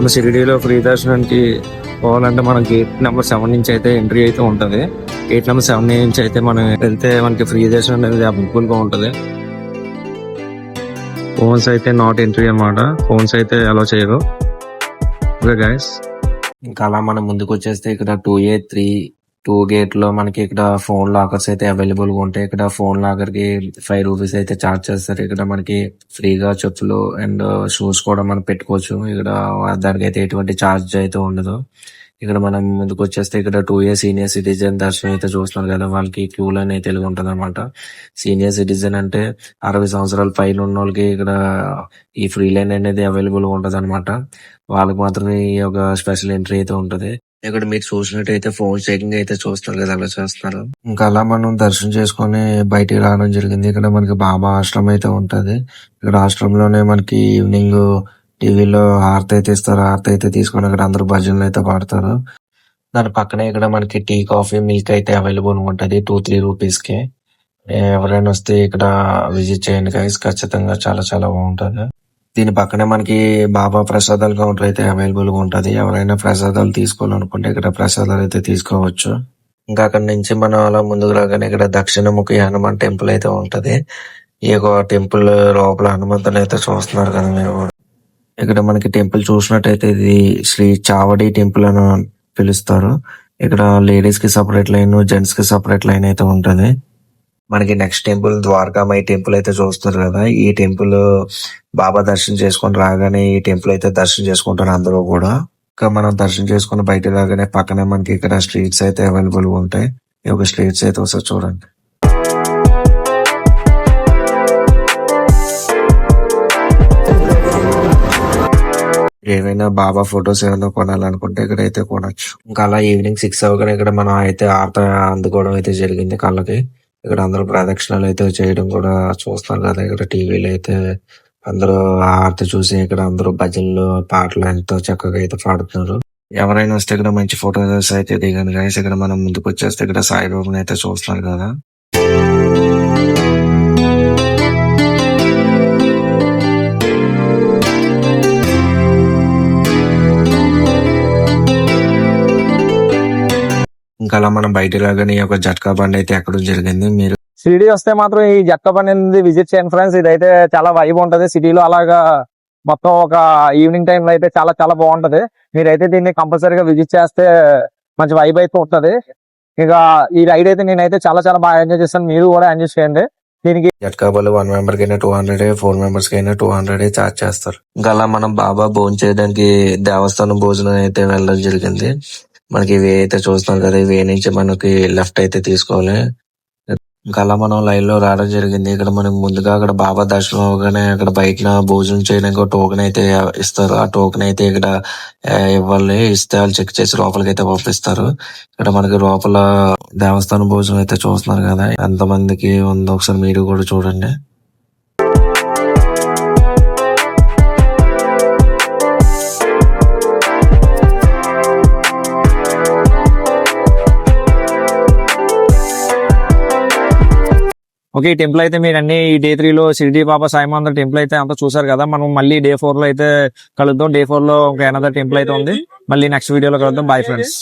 మన షిరిడీలో ఫ్రీ దర్శనానికి పోవాలంటే మనం గేట్ నెంబర్ 7 నుంచి అయితే ఎంట్రీ అయితే ఉంటుంది. గేట్ నెంబర్ 7 నుంచి అయితే మనం వెళ్తే మనకి ఫ్రీ దర్శనం అనేది అవైలబుల్ గా ఉంటుంది. ఫోన్స్ అయితే నాట్ ఎంట్రీ అన్నమాట. ఫోన్స్ అయితే అలో చేయరు. ఓకే గైస్, ఇంకా అలా మనం ముందుకు వచ్చేస్తే ఇక్కడ 2A3 గేట్ లో మనకి ఇక్కడ ఫోన్ లాకర్స్ అయితే అవైలబుల్ గా ఉంటాయి. ఇక్కడ ఫోన్ లాకర్ కి 5 రూపీస్ అయితే చార్జ్ చేస్తారు. ఇక్కడ మనకి ఫ్రీగా చెప్పులు అండ్ షూస్ కూడా మనం పెట్టుకోవచ్చు. ఇక్కడ దానికి అయితే ఎటువంటి చార్జ్ అయితే ఉండదు. ఇక్కడ మనం ముందుకు వచ్చేస్తే ఇక్కడ 2A సీనియర్ సిటిజన్ దర్శనం అయితే చూస్తున్నారు కదా, వాళ్ళకి క్యూ లైన్ అయితే ఉంటుంది అనమాట. సీనియర్ సిటిజన్ అంటే 60 సంవత్సరాల పైన ఉన్న వాళ్ళకి ఇక్కడ ఈ ఫ్రీ లైన్ అనేది అవైలబుల్ గా ఉంటది అనమాట. వాళ్ళకి మాత్రమే ఈ యొక్క స్పెషల్ ఎంట్రీ అయితే ఉంటది. ఇక్కడ మీరు చూసినట్టయితే ఫోన్ చెకింగ్ అయితే చూస్తారు కదా, అలా చేస్తారు. ఇంకా అలా మనం దర్శనం చేసుకుని బయటికి రావడం జరిగింది. ఇక్కడ మనకి బాబా ఆశ్రమం అయితే ఉంటది. ఇక్కడ ఆశ్రమంలోనే మనకి ఈవినింగ్ టీవీలో హారతి అయితే ఇస్తారు. హారతి అయితే తీసుకొని అక్కడ అందరూ భజనలు అయితే పాడతారు. దాని పక్కనే ఇక్కడ మనకి టీ, కాఫీ, మిల్క్ అయితే అవైలబుల్ ఉంటది 2-3 రూపీస్ కి. ఎవరైనా వస్తే ఇక్కడ విజిట్ చేయండి గైస్, ఖచ్చితంగా చాలా చాలా బాగుంటది. దీని పక్కనే మనకి బాబా ప్రసాదాలు కౌంటర్ అయితే అవైలబుల్ గా ఉంటది. ఎవరైనా ప్రసాదాలు తీసుకోవాలనుకుంటే ఇక్కడ ప్రసాదాలు అయితే తీసుకోవచ్చు. ఇంకా అక్కడ నుంచి మనం అలా ముందుకు రాగానే ఇక్కడ దక్షిణముఖి హనుమాన్ టెంపుల్ అయితే ఉంటది. ఈ యొక్క టెంపుల్ లోపల హనుమంతుని అయితే చూస్తున్నారు కదా మీరు. ఇక్కడ మనకి టెంపుల్ చూసినట్టయితే ఇది శ్రీ చావడి టెంపుల్ అని పిలుస్తారు. ఇక్కడ లేడీస్ కి సపరేట్ లైన్, జెంట్స్ కి సపరేట్ లైన్ అయితే ఉంటది. మనకి నెక్స్ట్ టెంపుల్ ద్వారకామాయి టెంపుల్ అయితే చూస్తారు కదా. ఈ టెంపుల్ బాబా దర్శనం చేసుకొని రాగానే ఈ టెంపుల్ అయితే దర్శనం చేసుకుంటారు అందరూ కూడా. ఇంకా మనం దర్శనం చేసుకుని బయట రాగానే పక్కనే మనకి ఇక్కడ స్ట్రీట్స్ అయితే అవైలబుల్ గా ఉంటాయి. ఈ యొక్క స్ట్రీట్స్ అయితే ఒకసారి చూడండి. ఏమైనా బాబా ఫొటోస్ ఏమైనా కొనాలనుకుంటే ఇక్కడ అయితే కొనొచ్చు. ఇంకా అలా ఈవినింగ్ 6 అవగానే ఇక్కడ మనం అయితే ఆర్త అందుకోవడం అయితే జరిగింది కళ్ళకి. ఇక్కడ అందరూ ప్రదక్షిణాలు అయితే చేయడం కూడా చూస్తున్నారు కదా. ఇక్కడ టీవీలో అయితే అందరూ ఆర్తి చూసి ఇక్కడ అందరూ భజనలు, పాటలు ఎంతో చక్కగా అయితే పాడుతున్నారు. ఎవరైనా వస్తే ఇక్కడ మంచి ఫోటోస్ అయితే దిగండి గైస్. ఇక్కడ మనం ముందుకు వచ్చేస్తే ఇక్కడ సాయిబాబాని అయితే చూస్తున్నారు కదా. ఇంకా అలా మనం బయట రాగానే ఒక జట్కా బండి అయితే ఎక్కడం జరిగింది. మీరు షిరిడి వస్తే మాత్రం ఈ జట్కా బండి అనేది విజిట్ చేయండి ఫ్రెండ్స్. ఇదైతే చాలా వైబ్ ఉంటది. సిటీలో అలాగా మొత్తం ఒక ఈవినింగ్ టైం లో అయితే చాలా చాలా బాగుంటది. మీరైతే దీన్ని కంపల్సరీగా విజిట్ చేస్తే మంచి వైబ్ అయితే ఉంటది. ఇక ఈ రైడ్ అయితే నేనైతే చాలా చాలా బాగా ఎంజాయ్ చేస్తాను. మీరు కూడా ఎంజాయ్ చేయండి. దీనికి జట్కా బళ్ళు 1 మెంబర్ కైనా 200, 4 మెంబర్స్ కైనా 200 చార్జ్ చేస్తారు. ఇంకా అలా మనం బాబా భోజనం చేయడానికి దేవస్థానం భోజనం అయితే వెళ్ళడం జరిగింది. మనకి ఇవి అయితే చూస్తున్నాం కదా, ఇవి నుంచి మనకి లెఫ్ట్ అయితే తీసుకోవాలి. ఇంకా అలా మనం లైన్ లో రావడం జరిగింది. ఇక్కడ మనకి ముందుగా అక్కడ బాబా దర్శనం అవగానే అక్కడ బయట భోజనం చేయడానికి టోకెన్ అయితే ఇస్తారు. ఆ టోకెన్ అయితే ఇక్కడ ఇవ్వాలి. ఇస్తే వాళ్ళు చెక్ చేసి లోపలికి అయితే పంపిస్తారు. ఇక్కడ మనకి లోపల దేవస్థానం భోజనం అయితే చూస్తున్నారు కదా, ఎంత మందికి ఉందో ఒకసారి మీరు కూడా చూడండి. ఓకే, ఈ టెంపుల్ అయితే మీరు అన్ని డే 3 లో షిరిడి బాబా సాయిమాందర్ టెంపుల్ అయితే అంతా చూసారు కదా. మనం మళ్ళీ డే 4 లో అయితే కలుద్దాం. డే 4 లో ఒక అనదర్ టెంపుల్ అయితే ఉంది. మళ్ళీ నెక్స్ట్ వీడియోలో కలుద్దాం. Bye friends.